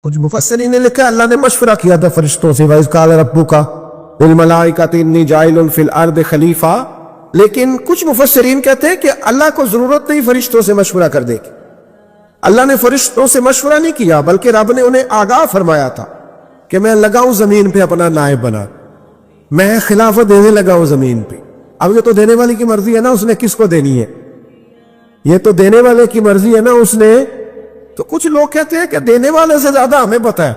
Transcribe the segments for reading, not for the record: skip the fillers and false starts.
کچھ مفسرین نے لکھا اللہ نے مشورہ کیا تھا فرشتوں سے وَإِذْ قَالَ رَبُّكَ لِلْمَلَائِكَةِ إِنِّي جَاعِلٌ فِي الْأَرْضِ خَلِيفَةً، لیکن کچھ مفسرین کہتے ہیں کہ اللہ کو ضرورت نہیں فرشتوں سے مشورہ کر دے گی. اللہ نے فرشتوں سے مشورہ نہیں کیا بلکہ رب نے انہیں آگاہ فرمایا تھا کہ میں لگاؤں زمین پہ اپنا نائب بنا، میں خلافت دینے لگا ہوں زمین پہ. اب یہ تو دینے والے کی مرضی ہے نا اس نے کس کو دینی ہے، یہ تو دینے والے کی مرضی ہے نا اس نے. تو کچھ لوگ کہتے ہیں کہ دینے والے سے زیادہ ہمیں پتہ ہے.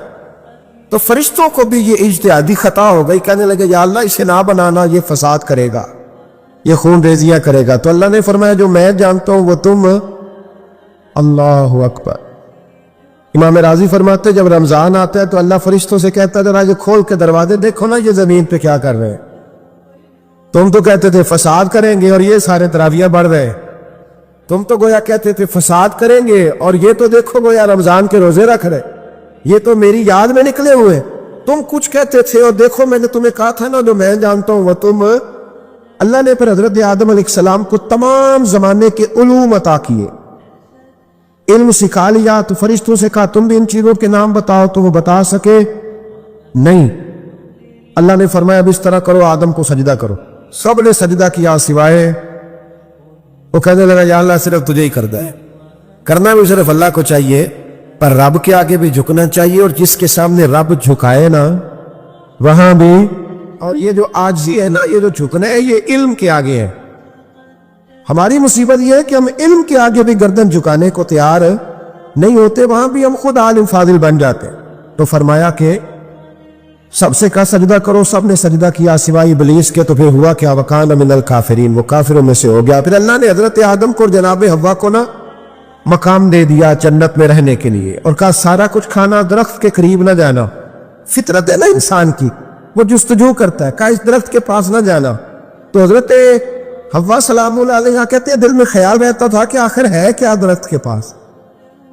تو فرشتوں کو بھی یہ اجتہادی خطا ہو گئی، کہنے لگے یا اللہ اسے نہ بنانا، یہ فساد کرے گا، یہ خون ریزیاں کرے گا. تو اللہ نے فرمایا جو میں جانتا ہوں وہ تم. اللہ اکبر. امام راضی فرماتے جب رمضان آتا ہے تو اللہ فرشتوں سے کہتا ہے ذرا یہ کھول کے دروازے دیکھو نا یہ زمین پہ کیا کر رہے ہیں. تم تو کہتے تھے فساد کریں گے اور یہ سارے تراویح بڑھ رہے ہیں، تم تو گویا کہتے تھے فساد کریں گے اور یہ تو دیکھو گویا رمضان کے روزے رکھ رہے، یہ تو میری یاد میں نکلے ہوئے. تم کچھ کہتے تھے اور دیکھو میں نے تمہیں کہا تھا نا جو میں جانتا ہوں وہ تم. اللہ نے پھر حضرت آدم علیہ السلام کو تمام زمانے کے علوم عطا کیے، علم سکھا لیا. تو فرشتوں سے کہا تم بھی ان چیزوں کے نام بتاؤ، تو وہ بتا سکے نہیں. اللہ نے فرمایا اب اس طرح کرو آدم کو سجدہ کرو. سب نے سجدہ کیا سوائے وہ. کہنے لگا یا اللہ صرف تجھے ہی کرنا ہے، کرنا بھی صرف اللہ کو چاہیے، پر رب کے آگے بھی جھکنا چاہیے، اور جس کے سامنے رب جھکائے نا وہاں بھی. اور یہ جو عاجزی ہے نا، یہ جو جھکنا ہے یہ علم کے آگے ہے. ہماری مصیبت یہ ہے کہ ہم علم کے آگے بھی گردن جھکانے کو تیار نہیں ہوتے، وہاں بھی ہم خود عالم فاضل بن جاتے. تو فرمایا کہ سب سے کہا سجدہ کرو، سب نے سجدہ کیا سوائے ابلیس کے. تو پھر ہوا کیا وَكَانَ مِنَ الْكَافِرِينَ، وہ کافروں میں سے ہو گیا. پھر اللہ نے حضرت آدم کو اور جناب حوا کو نا مقام دے دیا جنت میں رہنے کے لیے، اور کہا سارا کچھ کھانا، درخت کے قریب نہ جانا. فطرت ہے نا انسان کی، وہ جستجو کرتا ہے، کہا اس درخت کے پاس نہ جانا. تو حضرت حوا سلام اللہ علیہ کہتے ہیں دل میں خیال رہتا تھا کہ آخر ہے کیا درخت کے پاس.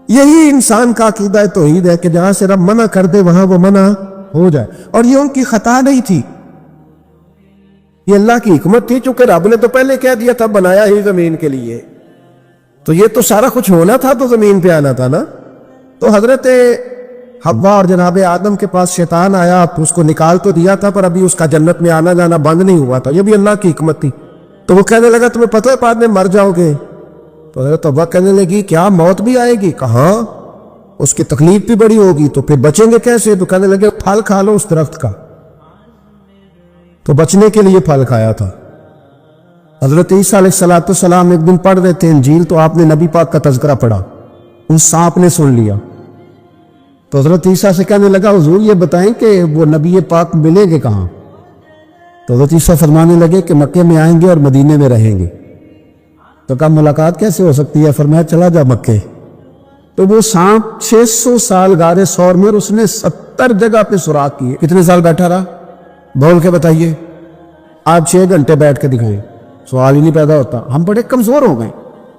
یہی انسان کا عقیدہ توحید ہے کہ جہاں سے رب منع کر دے وہاں وہ منع ہو جائے. اور یہ ان کی خطا نہیں تھی، یہ اللہ کی حکمت تھی، چونکہ رب نے تو پہلے کہہ دیا تھا بنایا ہی زمین کے لیے، تو یہ تو سارا کچھ ہونا تھا تو زمین پہ آنا تھا نا. تو حضرت حوا اور جناب آدم کے پاس شیطان آیا، اس کو نکال تو دیا تھا پر ابھی اس کا جنت میں آنا جانا بند نہیں ہوا تھا، یہ بھی اللہ کی حکمت تھی. تو وہ کہنے لگا تمہیں پتہ ہے بعد میں مر جاؤ گے. تو حضرت حوا کہنے لگی کیا موت بھی آئے گی؟ کہاں، اس کی تکلیف بھی بڑی ہوگی، تو پھر بچیں گے کیسے؟ تو کہنے لگے پھل کھا لو اس درخت کا. تو بچنے کے لیے پھل کھایا تھا. حضرت عیسیٰ علیہ السلام ایک دن پڑھ رہے تھے انجیل، تو آپ نے نبی پاک کا تذکرہ پڑھا، اس سانپ نے سن لیا. تو حضرت عیسیٰ سے کہنے لگا حضور یہ بتائیں کہ وہ نبی پاک ملیں گے کہاں؟ تو حضرت عیسیٰ فرمانے لگے کہ مکے میں آئیں گے اور مدینے میں رہیں گے. تو کہا ملاقات کیسے ہو سکتی ہے؟ فرمایا چلا جا مکے. تو وہ سانپ 600 سال غار ثور میں، اور اس نے 70 جگہ پہ سوراخ کیے. کتنے سال بیٹھا رہا؟ بول کے بتائیے. آپ 6 گھنٹے بیٹھ کے دکھائیں، سوال ہی نہیں پیدا ہوتا. ہم بڑے کمزور ہو گئے،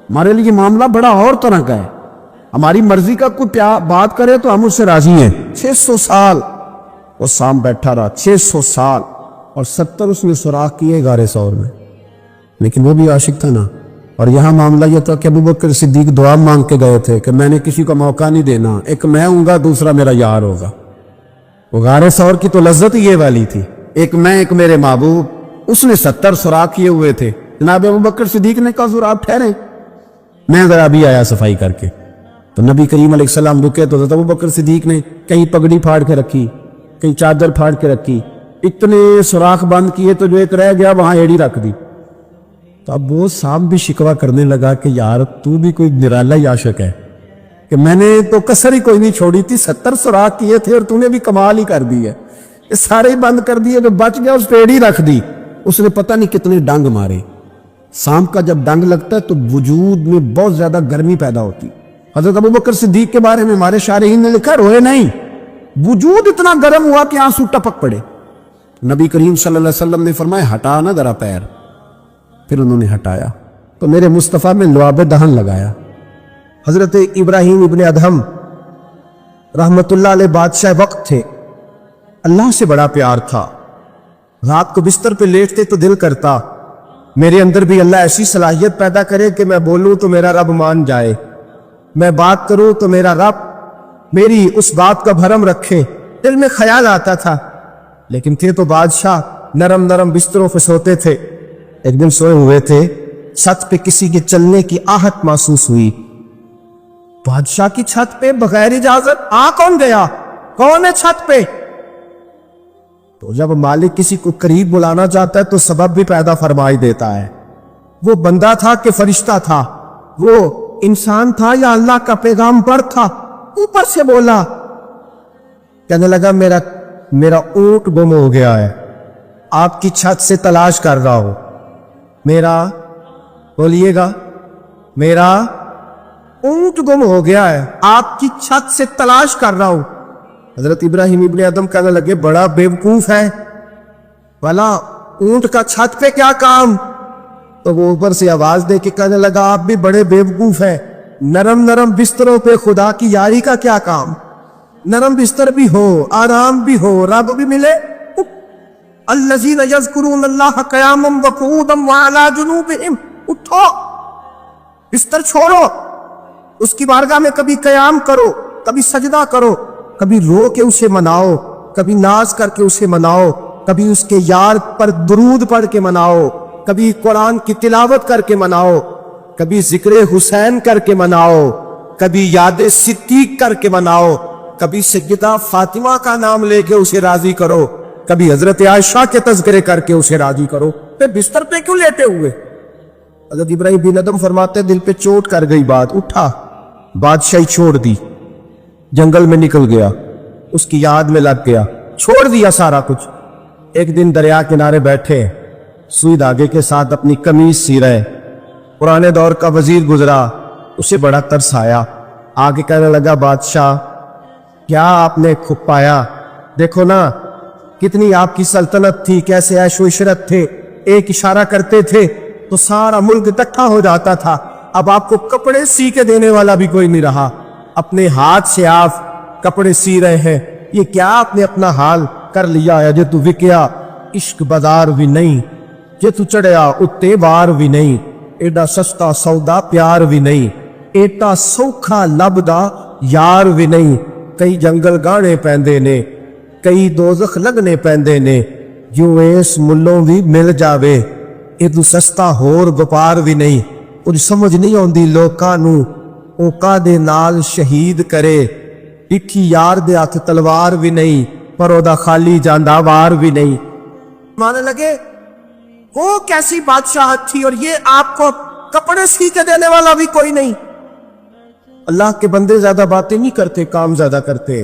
ہمارے لیے معاملہ بڑا اور طرح کا ہے. ہماری مرضی کا کوئی بات کرے تو ہم اس سے راضی ہیں. 600 سال وہ سانپ بیٹھا رہا، 600 سال، اور 70 اس نے سوراخ کیے غار ثور میں. لیکن وہ بھی عاشق تھا نا. اور یہاں معاملہ یہ تھا کہ ابوبکر صدیق دعا مانگ کے گئے تھے کہ میں نے کسی کو موقع نہیں دینا، ایک میں ہوں گا دوسرا میرا یار ہوگا. وہ غار ثور کی تو لذت یہ والی تھی، ایک میں ایک میرے محبوب. اس نے 70 سوراخ کیے ہوئے تھے. جناب ابوبکر صدیق نے کہا حضور آپ ٹھہریں، میں ذرا بھی آیا صفائی کر کے. تو نبی کریم علیہ السلام رکے تو حضرت ابوبکر صدیق نے کہیں پگڑی پھاڑ کے رکھی، کہیں چادر پھاڑ کے رکھی، اتنے سوراخ بند کیے تو جو ایک رہ گیا وہاں ایڑی رکھ دی. تو اب وہ سانپ بھی شکوہ کرنے لگا کہ یار تو بھی کوئی نرالا ہی عاشق ہے کہ میں نے تو کسر ہی کوئی نہیں چھوڑی تھی، 70 سوراخ کیے تھے اور تو نے بھی کمال ہی کر دی ہے، یہ سارے ہی بند کر دیے، جو بچ گیا اس پہ ایڑی رکھ دی. اس نے پتہ نہیں کتنے ڈنگ مارے. سانپ کا جب ڈنگ لگتا ہے تو وجود میں بہت زیادہ گرمی پیدا ہوتی. حضرت ابوبکر صدیق کے بارے میں ہمارے شارحین نے لکھا روئے نہیں، وجود اتنا گرم ہوا کہ آنسو ٹپک پڑے. نبی کریم صلی اللہ علیہ وسلم نے فرمایا ہٹا نا ذرا پیر. پھر انہوں نے ہٹایا تو میرے مصطفیٰ میں لعاب دہن لگایا. حضرت ابراہیم ابن ادہم رحمت اللہ علیہ بادشاہ وقت تھے، اللہ سے بڑا پیار تھا. رات کو بستر پہ لیٹتے تو دل کرتا میرے اندر بھی اللہ ایسی صلاحیت پیدا کرے کہ میں بولوں تو میرا رب مان جائے، میں بات کروں تو میرا رب میری اس بات کا بھرم رکھے. دل میں خیال آتا تھا. لیکن تھے تو بادشاہ نرم نرم بستروں پہ سوتے تھے. ایک دن سوئے ہوئے تھے, چھت پہ کسی کے چلنے کی آہٹ محسوس ہوئی. بادشاہ کی چھت پہ بغیر اجازت کون گیا؟ کون ہے چھت پہ؟ تو جب مالک کسی کو قریب بلانا چاہتا ہے تو سبب بھی پیدا فرمائی دیتا ہے. وہ بندہ تھا کہ فرشتہ تھا؟ وہ انسان تھا یا اللہ کا پیغامبر تھا؟ اوپر سے بولا, کہنے لگا میرا اونٹ گم ہو گیا ہے, آپ کی چھت سے تلاش کر رہا ہوں. بولیے گا, میرا اونٹ گم ہو گیا ہے, آپ کی چھت سے تلاش کر رہا ہوں. حضرت ابراہیم ابن ادم کہنے لگے, بڑا بیوقوف ہے, بھلا اونٹ کا چھت پہ کیا کام؟ تو وہ اوپر سے آواز دے کے کہنے لگا, آپ بھی بڑے بیوقوف ہیں, نرم نرم بستروں پہ خدا کی یاری کا کیا کام؟ نرم بستر بھی ہو, آرام بھی ہو, رب بھی ملے. الذین یذکرون اللہ قیاما وقعودا وعلی جنوبہم, اٹھو, بستر چھوڑو, اس کی بارگاہ میں کبھی قیام کرو, کبھی سجدہ کرو, کبھی رو کے اسے مناؤ, کبھی ناز کر کے اسے مناؤ, کبھی اس کے یار پر درود پڑھ کے مناؤ, کبھی قرآن کی تلاوت کر کے مناؤ, کبھی ذکر حسین کر کے مناؤ, کبھی یاد صدیق کر کے مناؤ, کبھی سیدہ فاطمہ کا نام لے کے اسے راضی کرو, کبھی حضرت عائشہ کے تذکرے کر کے اسے راضی کرو. پھر بستر پہ کیوں لیٹے ہوئے؟ حضرت ابراہیم بن ادم فرماتے, دل پہ چوٹ کر گئی بات, اٹھا, بادشاہی چھوڑ دی, جنگل میں نکل گیا, اس کی یاد میں لگ گیا, چھوڑ دیا سارا کچھ. ایک دن دریا کنارے بیٹھے, سوئی دھاگے کے ساتھ اپنی قمیض سی رہے. پرانے دور کا وزیر گزرا, اسے بڑا ترس آیا, آگے کہنے لگا, بادشاہ کیا آپ نے کھپ پایا؟ دیکھو نا کتنی آپ کی سلطنت تھی, کیسے عیش و عشرت تھے, ایک اشارہ کرتے تھے تو سارا ملک اکٹھا ہو جاتا تھا. اب آپ کو کپڑے سی کے دینے والا بھی کوئی نہیں رہا, اپنے ہاتھ سے آپ کپڑے سی رہے ہیں. یہ کیا آپ نے اپنا حال کر لیا ہے؟ جے تو وکیا عشق بازار بھی نہیں, جے تو چڑھیا اتے بار بھی نہیں, ایڈا سستا سودا پیار بھی نہیں, ایٹا سوکھا لبدا یار بھی نہیں. کئی جنگل گانے پیندے نے, کئی دوزخ لگنے پیندے نے, جو اس ملوں بھی مل جاوے, ایدو سستا ہور وپار بھی نہیں. کچھ سمجھ نہیں آندی لوکاں نو, اوکا دے نال شہید کرے, اکھی یار دے ہاتھ تلوار بھی نہیں, پر او دا خالی جاندا وار بھی نہیں. مانے لگے وہ کیسی بادشاہت تھی, اور یہ آپ کو کپڑے سی کے دینے والا بھی کوئی نہیں. اللہ کے بندے زیادہ باتیں نہیں کرتے, کام زیادہ کرتے.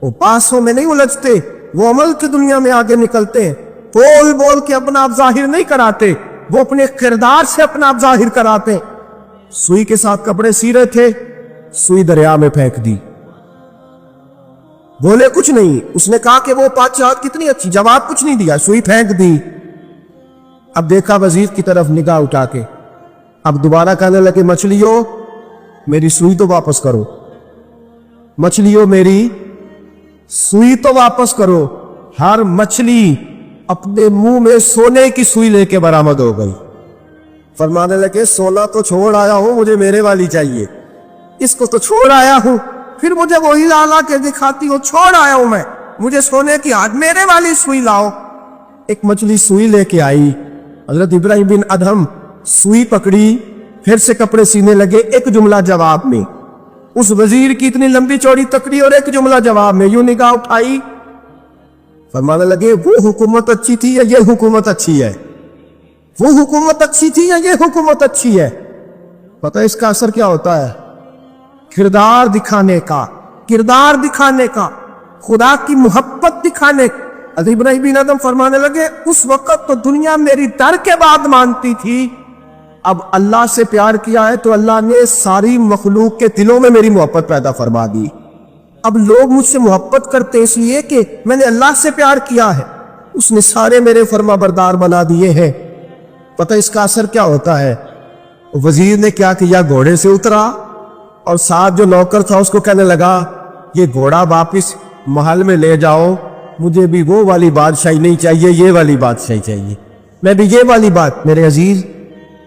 وہ پاسوں میں نہیں الجھتے, وہ عمل کی دنیا میں آگے نکلتے ہیں. بول بول کے اپنا آپ ظاہر نہیں کراتے, وہ اپنے کردار سے اپنا آپ ظاہر کراتے. سوئی کے ساتھ کپڑے سی رہے تھے, سوئی دریا میں پھینک دی, بولے کچھ نہیں. اس نے کہا کہ وہ بادشاہت کتنی اچھی, جواب کچھ نہیں دیا, سوئی پھینک دی. اب دیکھا وزیر کی طرف نگاہ اٹھا کے, اب دوبارہ کہنے لگے, مچھلیوں میری سوئی تو واپس کرو, مچھلیوں میری سوئی تو واپس کرو. ہر مچھلی اپنے منہ میں سونے کی سوئی لے کے برآمد ہو گئی. فرمانے لگے, سونا تو چھوڑ آیا ہوں, مجھے میرے والی چاہیے. اس کو تو چھوڑ آیا ہوں, پھر مجھے وہی لا لا کے دکھاتی ہو. چھوڑ آیا ہوں میں, مجھے سونے کی آج میرے والی سوئی لاؤ. ایک مچھلی سوئی لے کے آئی. حضرت ابراہیم بن ادم سوئی پکڑی, پھر سے کپڑے سینے لگے. ایک جملہ جواب میں, اس وزیر کی اتنی لمبی چوڑی تکڑی اور ایک جملہ جواب میں. یوں نگاہ اٹھائی, فرمانے لگے, وہ حکومت اچھی تھی یا یہ حکومت اچھی ہے؟ وہ حکومت اچھی تھی یا یہ حکومت اچھی ہے؟ پتہ اس کا اثر کیا ہوتا ہے؟ کردار دکھانے کا, کردار دکھانے کا, خدا کی محبت دکھانے کا. حضرت ابراہیم بن ادم فرمانے لگے, اس وقت تو دنیا میری در کے بعد مانتی تھی, اب اللہ سے پیار کیا ہے تو اللہ نے ساری مخلوق کے دلوں میں میری محبت پیدا فرما دی. اب لوگ مجھ سے محبت کرتے اس لیے کہ میں نے اللہ سے پیار کیا ہے, اس نے سارے میرے فرما بردار بنا دیے ہیں. پتہ اس کا اثر کیا ہوتا ہے؟ وزیر نے کیا کیا, گھوڑے سے اترا اور ساتھ جو نوکر تھا اس کو کہنے لگا, یہ گھوڑا واپس محل میں لے جاؤ, مجھے بھی وہ والی بادشاہی نہیں چاہیے, یہ والی بادشاہی چاہیے. میں بھی یہ والی بات. میرے عزیز,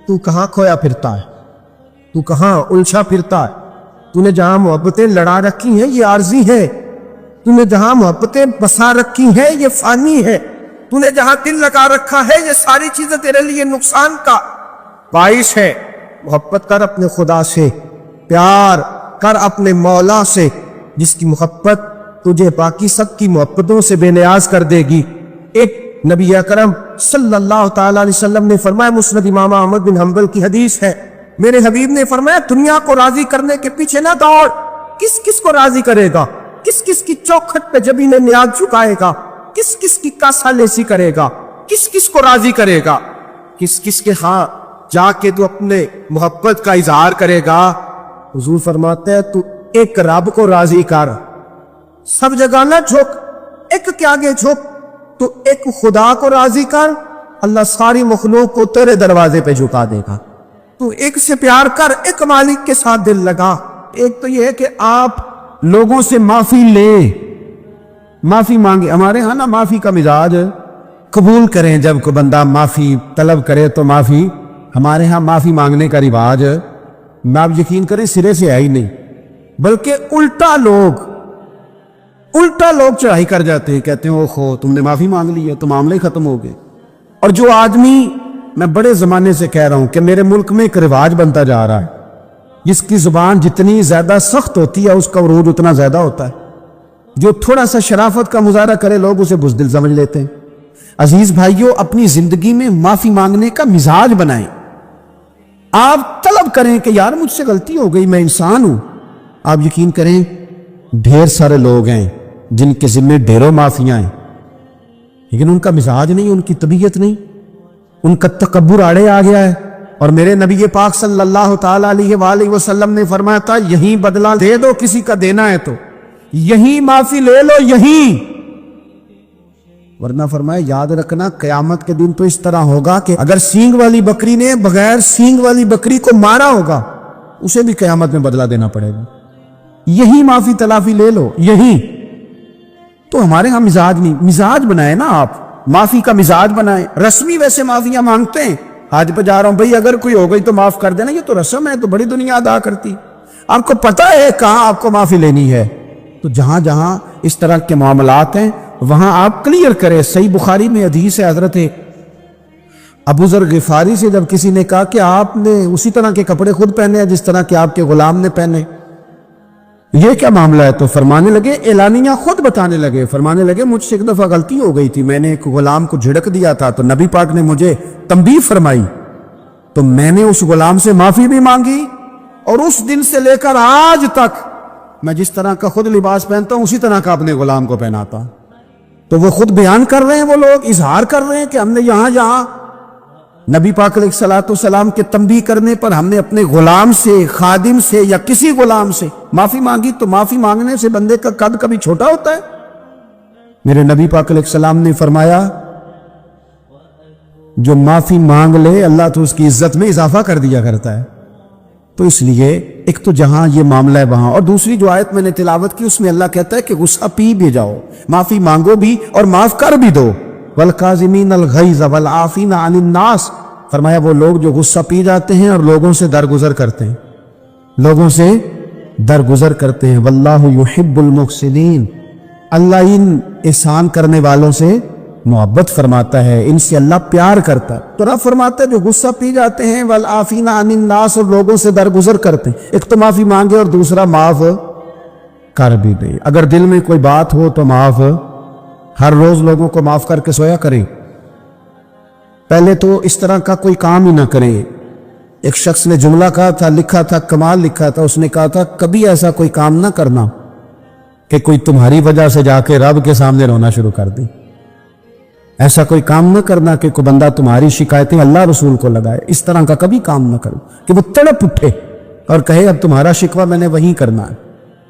تو کہاں کھویا پھرتا ہے, تو کہاں الجھا پھرتا ہے؟ تو نے جہاں محبتیں لڑا رکھی ہیں یہ عارضی ہے، تو نے جہاں محبتیں بسا رکھی ہیں یہ فانی ہے، تو نے جہاں دل لگا رکھا ہے یہ ساری چیزیں تیرے لیے نقصان کا باعث ہے۔ محبت کر اپنے خدا سے، پیار کر اپنے مولا سے، جس کی محبت تجھے باقی سب کی محبتوں سے بے نیاز کر دے گی۔ ایک نبی اکرم صلی اللہ تعالی علیہ وسلم نے فرمایا، مسند امام احمد بن حنبل کی حدیث ہے، میرے حبیب نے فرمایا دنیا کو راضی کرنے کے پیچھے نہ دوڑ، کس کس کو راضی کرے گا، کس کس کی چوکھٹ پہ جبین نیاز جھکائے گا، کس کس کی کاسا لیسی کرے گا، کس کس کو راضی کرے گا، کس کس کے ہاں جا کے تو اپنے محبت کا اظہار کرے گا۔ حضور فرماتے ہیں تو ایک رب کو راضی کر، سب جگہ نہ جھک، ایک کے آگے جھک، تو ایک خدا کو راضی کر، اللہ ساری مخلوق کو تیرے دروازے پہ جھکا دے گا۔ تو ایک سے پیار کر، ایک مالک کے ساتھ دل لگا۔ ایک تو یہ ہے کہ آپ لوگوں سے معافی لیں، معافی مانگے۔ ہمارے ہاں نا معافی کا مزاج قبول کریں، جب کوئی بندہ معافی طلب کرے تو معافی، ہمارے ہاں معافی مانگنے کا رواج میں آپ یقین کریں سرے سے ہے ہی نہیں، بلکہ الٹا لوگ چڑھائی کر جاتے ہیں، کہتے ہیں اوہو تم نے معافی مانگ لی ہے تو معاملے ختم ہو گئے۔ اور جو آدمی، میں بڑے زمانے سے کہہ رہا ہوں کہ میرے ملک میں ایک رواج بنتا جا رہا ہے، جس کی زبان جتنی زیادہ سخت ہوتی ہے اس کا عروج اتنا زیادہ ہوتا ہے، جو تھوڑا سا شرافت کا مظاہرہ کرے لوگ اسے بزدل سمجھ لیتے ہیں۔ عزیز بھائیوں، اپنی زندگی میں معافی مانگنے کا مزاج بنائیں، آپ طلب کریں کہ یار مجھ سے غلطی ہو گئی، میں انسان ہوں۔ آپ یقین کریں ڈھیر سارے لوگ ہیں جن کے ذمہ ڈھیروں معافیاں ہیں، لیکن ان کا مزاج نہیں، ان کی طبیعت نہیں، ان کا تکبر آڑے آ گیا ہے۔ اور میرے نبی پاک صلی اللہ تعالی علیہ وآلہ وسلم نے فرمایا تھا یہیں بدلہ دے دو کسی کا دینا ہے تو، یہیں معافی لے لو، یہیں، ورنہ فرمایا یاد رکھنا قیامت کے دن تو اس طرح ہوگا کہ اگر سینگ والی بکری نے بغیر سینگ والی بکری کو مارا ہوگا اسے بھی قیامت میں بدلہ دینا پڑے گا، یہی معافی تلافی لے لو، یہی۔ تو ہمارے ہاں مزاج نہیں، مزاج بنائے نا آپ، معافی کا مزاج بنائے۔ رسمی ویسے معافیاں مانگتے ہیں، حج پہ جا رہا ہوں بھئی اگر کوئی ہو گئی تو معاف کر دینا، یہ تو رسم ہے، تو بڑی دنیا ادا کرتی، آپ کو پتہ ہے کہاں آپ کو معافی لینی ہے۔ تو جہاں جہاں اس طرح کے معاملات ہیں وہاں آپ کلیئر کریں۔ صحیح بخاری میں حدیث ہے حضرت ابو ذر غفاری سے، جب کسی نے کہا کہ آپ نے اسی طرح کے کپڑے خود پہنے ہیں جس طرح کہ آپ کے غلام نے پہنے، یہ کیا معاملہ ہے؟ تو فرمانے لگے، اعلانیہ خود بتانے لگے، فرمانے لگے مجھ سے ایک دفعہ غلطی ہو گئی تھی، میں نے ایک غلام کو جھڑک دیا تھا تو نبی پاک نے مجھے تنبیہ فرمائی، تو میں نے اس غلام سے معافی بھی مانگی، اور اس دن سے لے کر آج تک میں جس طرح کا خود لباس پہنتا ہوں اسی طرح کا اپنے غلام کو پہناتا ہوں۔ تو وہ خود بیان کر رہے ہیں، وہ لوگ اظہار کر رہے ہیں کہ ہم نے یہاں نبی پاک علیہ الصلوۃ والسلام کے تنبیہ کرنے پر ہم نے اپنے غلام سے، خادم سے یا کسی غلام سے معافی مانگی۔ تو معافی مانگنے سے بندے کا قد کبھی چھوٹا ہوتا ہے؟ میرے نبی پاک علیہ السلام نے فرمایا جو معافی مانگ لے اللہ تو اس کی عزت میں اضافہ کر دیا کرتا ہے۔ تو اس لیے ایک تو جہاں یہ معاملہ ہے وہاں، اور دوسری جو آیت میں نے تلاوت کی اس میں اللہ کہتا ہے کہ غصہ پی بھی جاؤ، معافی مانگو بھی اور معاف کر بھی دو۔ وَالْقَاظِمِينَ الْغَيْظَ وَالْعَافِينَ عَنِ النَّاسِ، فرمایا وہ لوگ جو غصہ پی جاتے ہیں اور لوگوں سے درگزر کرتے ہیں، لوگوں سے درگزر کرتے ہیں۔ وَاللَّهُ يُحِبُّ الْمُحْسِنِينَ، اللہ ان احسان کرنے والوں سے محبت فرماتا ہے، ان سے اللہ پیار کرتا ہے۔ تو رب فرماتا ہے جو غصہ پی جاتے ہیں والعافین عن الناس، اور لوگوں سے درگزر کرتے ہیں، ایک تو معافی مانگے اور دوسرا معاف کر بھی دے۔ اگر دل میں کوئی بات ہو تو معاف، ہر روز لوگوں کو معاف کر کے سویا کریں، پہلے تو اس طرح کا کوئی کام ہی نہ کریں۔ ایک شخص نے جملہ کہا تھا، لکھا تھا، کمال لکھا تھا، اس نے کہا تھا کبھی ایسا کوئی کام نہ کرنا کہ کوئی تمہاری وجہ سے جا کے رب کے سامنے رونا شروع کر دے، ایسا کوئی کام نہ کرنا کہ کوئی بندہ تمہاری شکایتیں اللہ رسول کو لگائے، اس طرح کا کبھی کام نہ کرو کہ وہ تڑپ اٹھے اور کہے اب تمہارا شکوہ میں نے وہیں کرنا ہے۔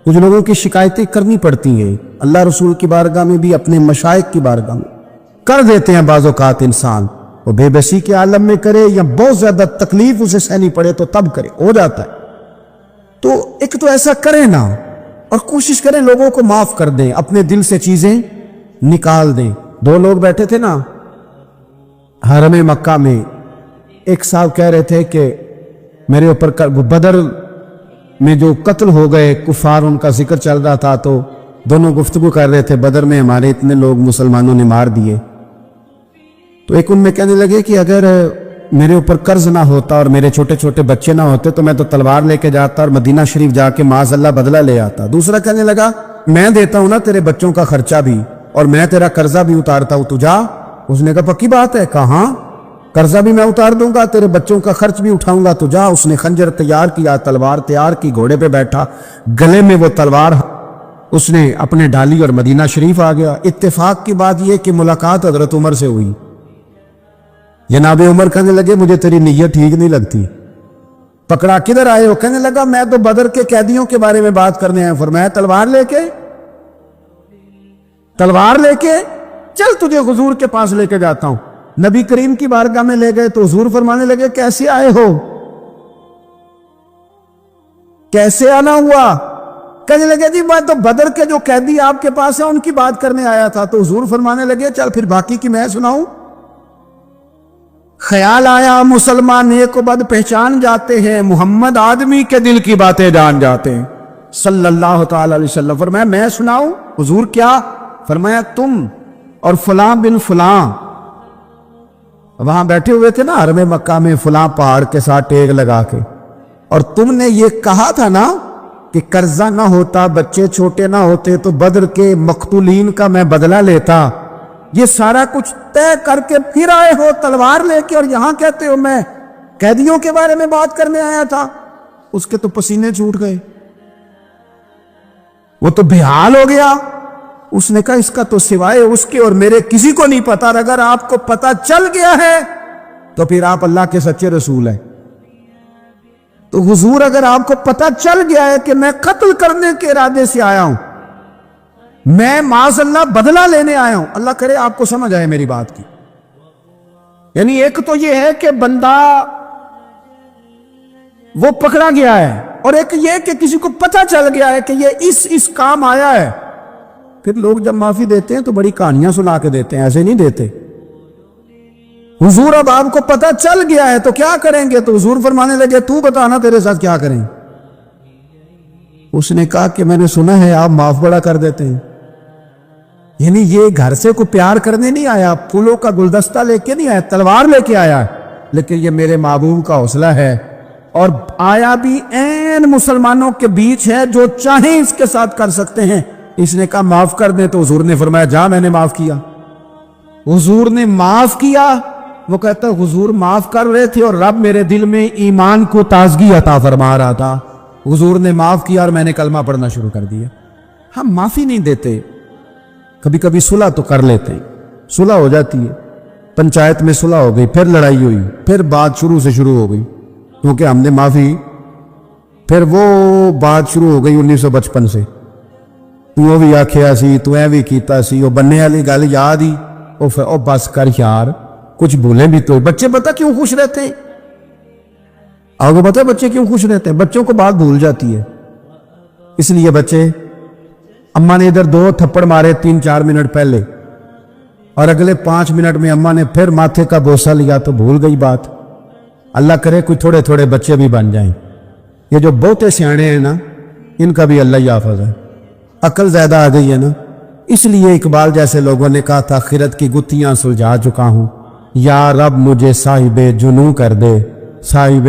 کچھ لوگوں کی شکایتیں کرنی پڑتی ہیں اللہ رسول کی بارگاہ میں بھی، اپنے مشائخ کی بارگاہ میں کر دیتے ہیں بعض اوقات، انسان وہ بے بسی کے عالم میں کرے یا بہت زیادہ تکلیف اسے سہنی پڑے تو تب کرے، ہو جاتا ہے۔ تو ایک تو ایسا کریں نا، اور کوشش کریں لوگوں کو معاف کر دیں، اپنے دل سے چیزیں نکال دیں۔ دو لوگ بیٹھے تھے نا حرم مکہ میں، ایک صاحب کہہ رہے تھے کہ میرے اوپر بدر میں جو قتل ہو گئے کفار، ان کا ذکر چل رہا تھا، تو دونوں گفتگو کر رہے تھے، بدر میں ہمارے اتنے لوگ مسلمانوں نے مار دیے. تو ایک ان میں کہنے لگے کہ اگر میرے اوپر قرض نہ ہوتا اور میرے چھوٹے چھوٹے بچے نہ ہوتے تو میں تو تلوار لے کے جاتا اور مدینہ شریف جا کے معاذ اللہ بدلہ لے آتا. دوسرا کہنے لگا میں دیتا ہوں نا تیرے بچوں کا خرچہ بھی، اور میں تیرا قرضہ بھی اتارتا ہوں، تو جا. اس نے کہا پکی بات ہے؟ کہاں، قرضہ بھی میں اتار دوں گا، تیرے بچوں کا خرچ بھی اٹھاؤں گا، تو جا. اس نے خنجر تیار کیا، تلوار تیار کی، گھوڑے پہ بیٹھا، گلے میں وہ تلوار اس نے اپنے ڈالی اور مدینہ شریف آ گیا. اتفاق کی بات یہ کہ ملاقات حضرت عمر سے ہوئی. جناب عمر کہنے لگے مجھے تیری نیت ٹھیک نہیں لگتی. پکڑا کدھر آئے ہو؟ کہنے لگا میں تو بدر کے قیدیوں کے بارے میں بات کرنے ہیں. فرمایا تلوار لے کے چل تجھے حضور کے پاس لے کے جاتا ہوں. نبی کریم کی بارگاہ میں لے گئے تو حضور فرمانے لگے کیسے آئے ہو، کیسے آنا ہوا؟ کہنے لگے جی میں تو بدر کے جو قیدی آپ کے پاس ہیں ان کی بات کرنے آیا تھا. تو حضور فرمانے لگے چل پھر باقی کی میں سناؤں. خیال آیا مسلمان نیک و بد پہچان جاتے ہیں، محمد آدمی کے دل کی باتیں جان جاتے ہیں صلی اللہ تعالی علیہ وسلم. فرمایا میں سناؤں؟ حضور کیا؟ فرمایا تم اور فلاں بن فلاں وہاں بیٹھے ہوئے تھے نا حرم مکہ میں فلاں پہاڑ کے ساتھ ٹیک لگا کے، اور تم نے یہ کہا تھا نا کہ قرضہ نہ ہوتا، بچے چھوٹے نہ ہوتے تو بدر کے مقتولین کا میں بدلہ لیتا. یہ سارا کچھ طے کر کے پھر آئے ہو تلوار لے کے، اور یہاں کہتے ہو میں قیدیوں کے بارے میں بات کرنے آیا تھا. اس کے تو پسینے چھوٹ گئے، وہ تو بےحال ہو گیا. اس نے کہا اس کا تو سوائے اس کے اور میرے کسی کو نہیں پتا، اور اگر آپ کو پتا چل گیا ہے تو پھر آپ اللہ کے سچے رسول ہیں. تو حضور اگر آپ کو پتا چل گیا ہے کہ میں قتل کرنے کے ارادے سے آیا ہوں، میں معاذ اللہ بدلہ لینے آیا ہوں، اللہ کرے آپ کو سمجھ آئے میری بات کی. یعنی ایک تو یہ ہے کہ بندہ وہ پکڑا گیا ہے، اور ایک یہ کہ کسی کو پتا چل گیا ہے کہ یہ اس کام آیا ہے. پھر لوگ جب معافی دیتے ہیں تو بڑی کہانیاں سنا کے دیتے ہیں، ایسے نہیں دیتے. حضور اب آپ کو پتا چل گیا ہے تو کیا کریں گے؟ تو حضور فرمانے لگے تو بتانا تیرے ساتھ کیا کریں. اس نے کہا کہ میں نے سنا ہے آپ معاف بڑا کر دیتے ہیں. یعنی یہ گھر سے کوئی پیار کرنے نہیں آیا، پھولوں کا گلدستہ لے کے نہیں آیا، تلوار لے کے آیا ہے، لیکن یہ میرے محبوب کا حوصلہ ہے. اور آیا بھی عین مسلمانوں کے بیچ ہے، جو چاہیں اس کے ساتھ کر سکتے ہیں. اس نے کہا معاف کر دیں، تو حضور نے فرمایا جا میں نے معاف کیا. حضور نے معاف کیا. وہ کہتا ہے حضور معاف کر رہے تھے اور رب میرے دل میں ایمان کو تازگی عطا فرما رہا تھا. حضور نے معاف کیا اور میں نے کلمہ پڑھنا شروع کر دیا. ہم معافی نہیں دیتے، کبھی کبھی صلح تو کر لیتے ہیں، صلح ہو جاتی ہے، پنچایت میں صلح ہو گئی، پھر لڑائی ہوئی، پھر بات شروع سے شروع ہو گئی کیونکہ ہم نے معافی، پھر وہ بات شروع ہو گئی 1955 سے. تو بھی آکھیا سی، تو اے بھی کیتا سی، وہ بننے والی گل یاد ہی، او بس کر یار، کچھ بھولیں بھی تو. بچے پتہ کیوں خوش رہتے ہیں؟ آپ کو پتہ ہے بچے کیوں خوش رہتے ہیں؟ بچوں کو بات بھول جاتی ہے. اس لیے بچے، اماں نے ادھر 2 تھپڑ مارے 3-4 منٹ پہلے، اور اگلے 5 منٹ میں اماں نے پھر ماتھے کا بوسہ لیا تو بھول گئی بات. اللہ کرے کوئی تھوڑے تھوڑے بچے بھی بن جائیں. یہ جو بہتے سیانے ہیں نا، ان کا بھی اللہ حافظ ہے، عقل زیادہ آ گئی ہے نا. اس لیے اقبال جیسے لوگوں نے کہا تھا خرد کی گتھیاں سلجھا چکا ہوں، یا رب مجھے صاحب جنوں کر دے، صاحب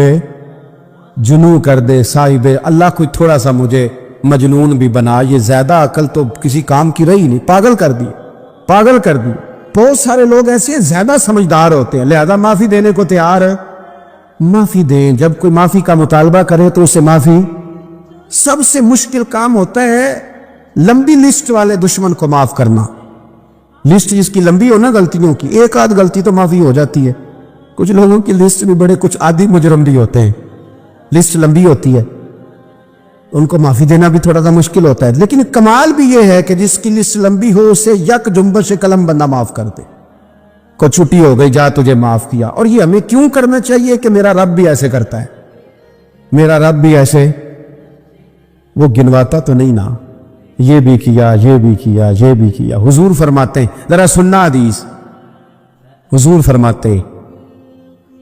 جنوں کر دے، صاحب اللہ کوئی تھوڑا سا مجھے مجنون بھی بنا. یہ زیادہ عقل تو کسی کام کی رہی نہیں، پاگل کر دی، پاگل کر دی. بہت سارے لوگ ایسے زیادہ سمجھدار ہوتے ہیں، لہذا معافی دینے کو تیار ہے. معافی دیں، جب کوئی معافی کا مطالبہ کرے تو اسے معافی. سب سے مشکل کام ہوتا ہے لمبی لسٹ والے دشمن کو معاف کرنا. لسٹ جس کی لمبی ہو نا غلطیوں کی، ایک آدھ غلطی تو معافی ہو جاتی ہے. کچھ لوگوں کی لسٹ بھی بڑے کچھ عادی مجرم بھی ہوتے ہیں، لسٹ لمبی ہوتی ہے، ان کو معافی دینا بھی تھوڑا سا مشکل ہوتا ہے. لیکن کمال بھی یہ ہے کہ جس کی لسٹ لمبی ہو اسے یک جنبش قلم بندہ معاف کر دے. کو چھٹی ہو گئی، جا تجھے معاف کیا. اور یہ ہمیں کیوں کرنا چاہیے کہ میرا رب بھی ایسے کرتا ہے، میرا رب بھی ایسے، وہ گنواتا تو نہیں نا، یہ بھی کیا، یہ بھی کیا، یہ بھی کیا. حضور فرماتے ہیں، ذرا سننا حدیث، حضور فرماتے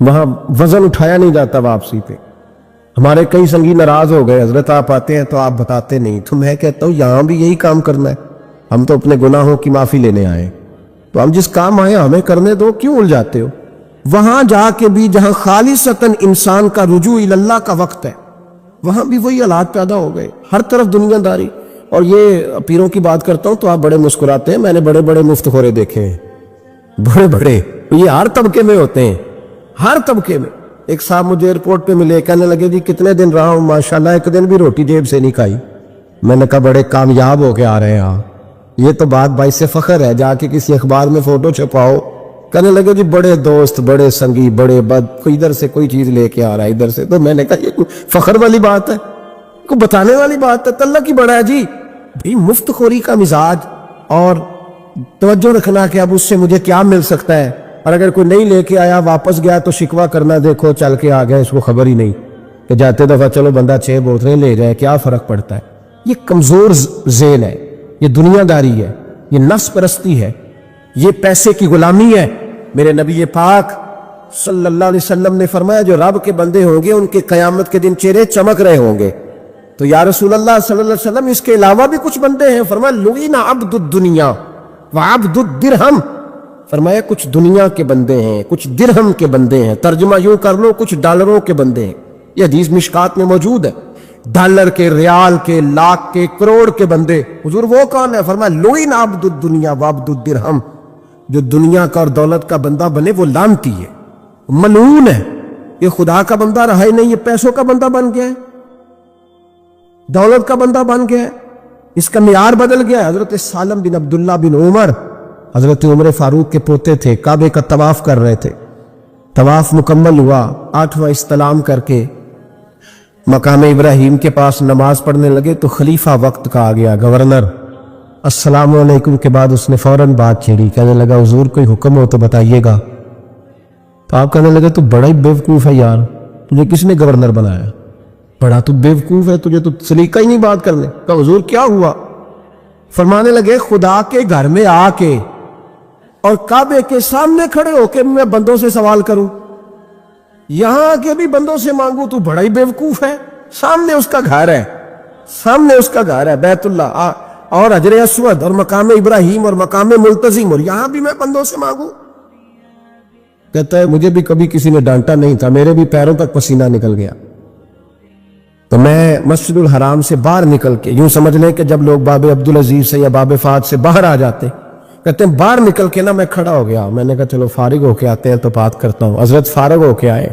وہاں وزن اٹھایا نہیں جاتا واپسی پہ. ہمارے کئی سنگی ناراض ہو گئے, حضرت آپ آتے ہیں تو آپ بتاتے نہیں. تو میں کہتا ہوں یہاں بھی یہی کام کرنا ہے, ہم تو اپنے گناہوں کی معافی لینے آئے, تو ہم جس کام آئے ہمیں کرنے دو, کیوں الجھاتے ہو؟ وہاں جا کے بھی جہاں خالصتاً انسان کا رجوع اللہ کا وقت ہے, وہاں بھی وہی حالات پیدا ہو گئے, ہر طرف دنیا داری. اور یہ پیروں کی بات کرتا ہوں تو آپ بڑے مسکراتے ہیں, میں نے بڑے بڑے مفت خورے دیکھے ہیں, بڑے بڑے, یہ ہر طبقے میں ہوتے ہیں, ہر طبقے میں. ایک صاحب مجھے ایئرپورٹ پہ ملے, کہنے لگے جی کتنے دن رہا ہوں, ماشاءاللہ ایک دن بھی روٹی جیب سے نہیں کھائی. میں نے کہا بڑے کامیاب ہو کے آ رہے ہیں آپ, یہ تو بات باعث فخر ہے, جا کے کسی اخبار میں فوٹو چھپاؤ. کہنے لگے جی بڑے دوست, بڑے سنگی, بڑے بد, کوئی ادھر سے کوئی چیز لے کے آ رہا ہے ادھر سے. تو میں نے کہا یہ کوئی فخر والی بات ہے, کوئی بتانے والی بات ہے؟ اللہ کی بڑا ہے جی. بھئی مفت خوری کا مزاج, اور توجہ رکھنا کہ اب اس سے مجھے کیا مل سکتا ہے, اور اگر کوئی نہیں لے کے آیا واپس گیا تو شکوہ کرنا, دیکھو چل کے آ گیا, اس کو خبر ہی نہیں کہ جاتے دفعہ چلو بندہ 6 بوتلیں لے جائے, کیا فرق پڑتا ہے. یہ کمزور ذیل ہے, یہ دنیا داری ہے, یہ نفس پرستی ہے, یہ پیسے کی غلامی ہے. میرے نبی پاک صلی اللہ علیہ وسلم نے فرمایا جو رب کے بندے ہوں گے ان کے قیامت کے دن چہرے چمک رہے ہوں گے. تو یا رسول اللہ صلی اللہ علیہ وسلم اس کے علاوہ بھی کچھ بندے ہیں. فرمایا لعن عبد الدنیا وعبد الدرہم, فرمایا کچھ دنیا کے بندے ہیں, کچھ درہم کے بندے ہیں. ترجمہ یوں کر لو, کچھ ڈالروں کے بندے ہیں. یہ حدیث مشکات میں موجود ہے. ڈالر کے, ریال کے, لاکھ کے, کروڑ کے بندے. حضور وہ کون ہے؟ فرمایا لعن عبد الدنیا وعبد الدرہم, جو دنیا کا اور دولت کا بندہ بنے وہ لعنتی ہے, ملعون ہے. یہ خدا کا بندہ رہا ہی نہیں, یہ پیسوں کا بندہ بن گیا ہے, دولت کا بندہ بن گیا ہے, اس کا معیار بدل گیا ہے. حضرت سالم بن عبداللہ بن عمر, حضرت عمر فاروق کے پوتے تھے, کعبے کا طواف کر رہے تھے. طواف مکمل ہوا, 8واں استلام کر کے مقام ابراہیم کے پاس نماز پڑھنے لگے تو خلیفہ وقت کا آ گیا, گورنر. السلام علیکم کے بعد اس نے فوراً بات چھیڑی, کہنے لگا حضور کوئی حکم ہو تو بتائیے گا. تو آپ کہنے لگے تو بڑا ہی بیوقوف ہے یار, تجھے کس نے گورنر بنایا؟ بڑا تو بیوقوف ہے, تجھے تو سلیقہ ہی نہیں بات کرنے کا. حضور کیا ہوا؟ فرمانے لگے خدا کے گھر میں آ کے اور کعبے کے سامنے کھڑے ہو کے میں بندوں سے سوال کروں, یہاں آ کے بھی بندوں سے مانگوں, تو بڑا ہی بیوقوف ہے. سامنے اس کا گھر ہے, سامنے اس کا گھر ہے بیت اللہ اور حجر اسود اور مقام ابراہیم اور مقام ملتزم, اور یہاں بھی میں بندوں سے مانگوں. کہتا ہے مجھے بھی کبھی کسی نے ڈانٹا نہیں تھا, میرے بھی پیروں تک پسینہ نکل گیا. تو میں مسجد الحرام سے باہر نکل کے, یوں سمجھ لیں کہ جب لوگ باب عبدالعزیز سے یا باب فہد سے باہر آ جاتے, کہتے ہیں باہر نکل کے نا میں کھڑا ہو گیا. میں نے کہا چلو فارغ ہو کے آتے ہیں تو بات کرتا ہوں. حضرت فارغ ہو کے آئے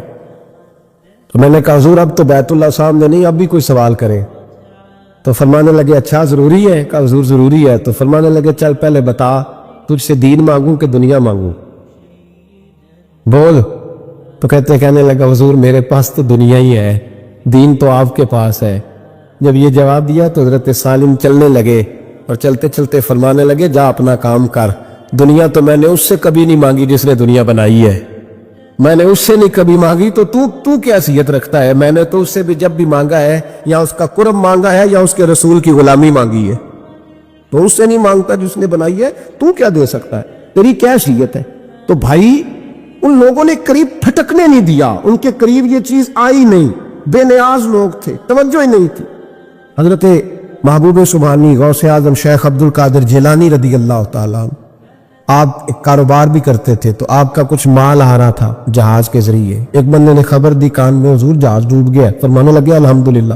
تو میں نے کہا حضور اب تو بیت اللہ سامنے نہیں, اب بھی کوئی سوال کرے. تو فرمانے لگے اچھا ضروری ہے؟ کہا حضور ضروری ہے. تو فرمانے لگے چل پہلے بتا تجھ سے دین مانگوں کہ دنیا مانگوں, بول. تو کہنے لگا حضور میرے پاس تو دنیا ہی ہے, دین تو آپ کے پاس ہے. جب یہ جواب دیا تو حضرت سالم چلنے لگے, اور چلتے چلتے فرمانے لگے جا اپنا کام کر, دنیا تو میں نے اس سے کبھی نہیں مانگی جس نے دنیا بنائی ہے, میں نے اس سے نہیں کبھی مانگی, تو تو کیا حیثیت رکھتا ہے؟ میں نے تو اس سے بھی جب بھی مانگا ہے یا اس کا قرب مانگا ہے یا اس کے رسول کی غلامی مانگی ہے, تو اس سے نہیں مانگتا جس نے بنائی ہے. تو کیا دے سکتا ہے؟ تیری کیا حیثیت ہے؟ تو بھائی ان لوگوں نے قریب پھٹکنے نہیں دیا, ان کے قریب یہ چیز آئی نہیں, بے نیاز لوگ تھے, توجہ ہی نہیں تھی. حضرت محبوب سبحانی غوث اعظم شیخ عبد القادر جیلانی رضی اللہ تعالیٰ, آپ ایک کاروبار بھی کرتے تھے, تو آپ کا کچھ مال آ رہا تھا جہاز کے ذریعے. ایک بندے نے خبر دی کان میں, حضور جہاز ڈوب گیا. فرمانے لگے الحمدللہ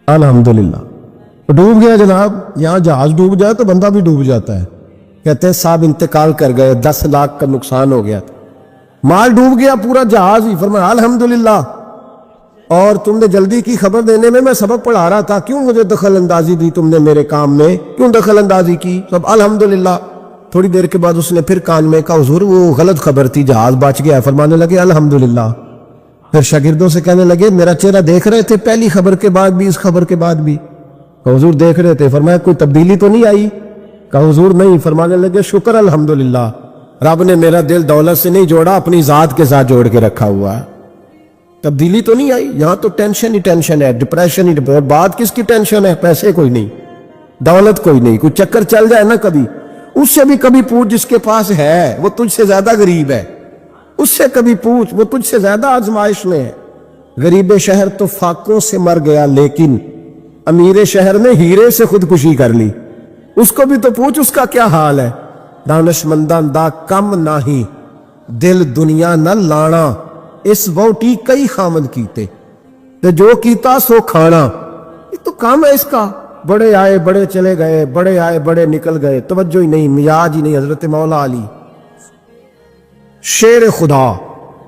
الحمدللہ. ڈوب گیا جناب, یہاں جہاز ڈوب جائے تو بندہ بھی ڈوب جاتا ہے. کہتے ہیں صاحب انتقال کر گئے, 10 لاکھ کا نقصان ہو گیا تھا, مال ڈوب گیا پورا جہاز ہی. فرمایا الحمدللہ, اور تم نے جلدی کی خبر دینے میں سبق پڑھا رہا تھا, کیوں مجھے دخل اندازی دی تم نے میرے کام میں, کیوں دخل اندازی کی؟ سب الحمدللہ. تھوڑی دیر کے بعد اس نے پھر کان میں کہا حضور وہ غلط خبر تھی, جہاز بچ گیا. فرمانے لگے الحمدللہ. پھر شاگردوں سے کہنے لگے میرا چہرہ دیکھ رہے تھے پہلی خبر کے بعد بھی, اس خبر کے بعد بھی؟ کہا حضور دیکھ رہے تھے. فرمایا کوئی تبدیلی تو نہیں آئی؟ کہا حضور نہیں. فرمانے لگے شکر الحمدللہ, رب نے میرا دل دولت سے نہیں جوڑا, اپنی ذات کے ساتھ جوڑ کے رکھا ہوا ہے, تبدیلی تو نہیں آئی. یہاں تو ٹینشن ہی ٹینشن ہے, ڈپریشن ہی. بات کس کی ٹینشن ہے؟ پیسے کوئی نہیں, دولت کوئی نہیں, کوئی چکر چل جائے نا کبھی, اس سے بھی کبھی پوچھ جس کے پاس ہے, وہ تجھ سے زیادہ غریب ہے. اس سے کبھی پوچھ، وہ تجھ سے زیادہ آزمائش میں ہے۔ غریب شہر تو فاقوں سے مر گیا، لیکن امیر شہر نے ہیرے سے خودکشی کر لی، اس کو بھی تو پوچھ اس کا کیا حال ہے۔ دانشمنداں دا کم نہیں، دل دنیا نہ لانا، اس ووٹی کئی خامد کیتے تے جو کیتا سو کھانا۔ یہ تو کام ہے اس کا، بڑے آئے بڑے چلے گئے، بڑے آئے بڑے نکل گئے، توجہ ہی نہیں، مزاج ہی نہیں۔ حضرت مولا علی شیر خدا،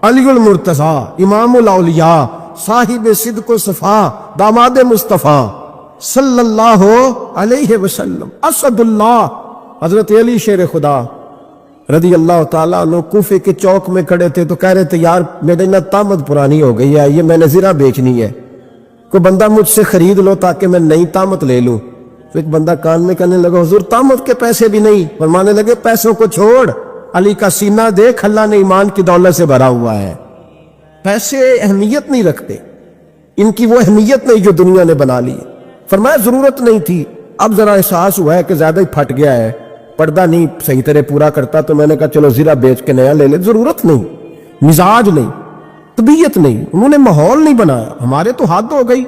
علی المرتضیٰ، امام الاولیاء، صاحب صدق و صفا، داماد مصطفیٰ صلی اللہ علیہ وسلم، اسد اللہ، حضرت علی شیر خدا رضی اللہ تعالیٰ عنہ کوفے کے چوک میں کھڑے تھے تو کہہ رہے تھے یار میری نا تامت پرانی ہو گئی ہے، یہ میں نے زرہ بیچنی ہے، کوئی بندہ مجھ سے خرید لو تاکہ میں نئی تامت لے لوں۔ تو ایک بندہ کان میں کہنے لگا حضور تامت کے پیسے بھی نہیں، فرمانے لگے پیسوں کو چھوڑ، علی کا سینہ دیکھ، اللہ نے ایمان کی دولت سے بھرا ہوا ہے۔ پیسے اہمیت نہیں رکھتے، ان کی وہ اہمیت نہیں جو دنیا نے بنا لی۔ فرمایا ضرورت نہیں تھی، اب ذرا احساس ہوا ہے کہ زیادہ ہی پھٹ گیا ہے، پردہ نہیں صحیح طرح پورا کرتا، تو میں نے کہا چلو زرہ بیچ کے نیا لے لے۔ ضرورت نہیں، مزاج نہیں، طبیعت نہیں، انہوں نے ماحول نہیں بنایا۔ ہمارے تو حد ہو گئی،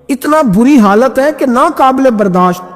اتنا بری حالت ہے کہ ناقابل برداشت۔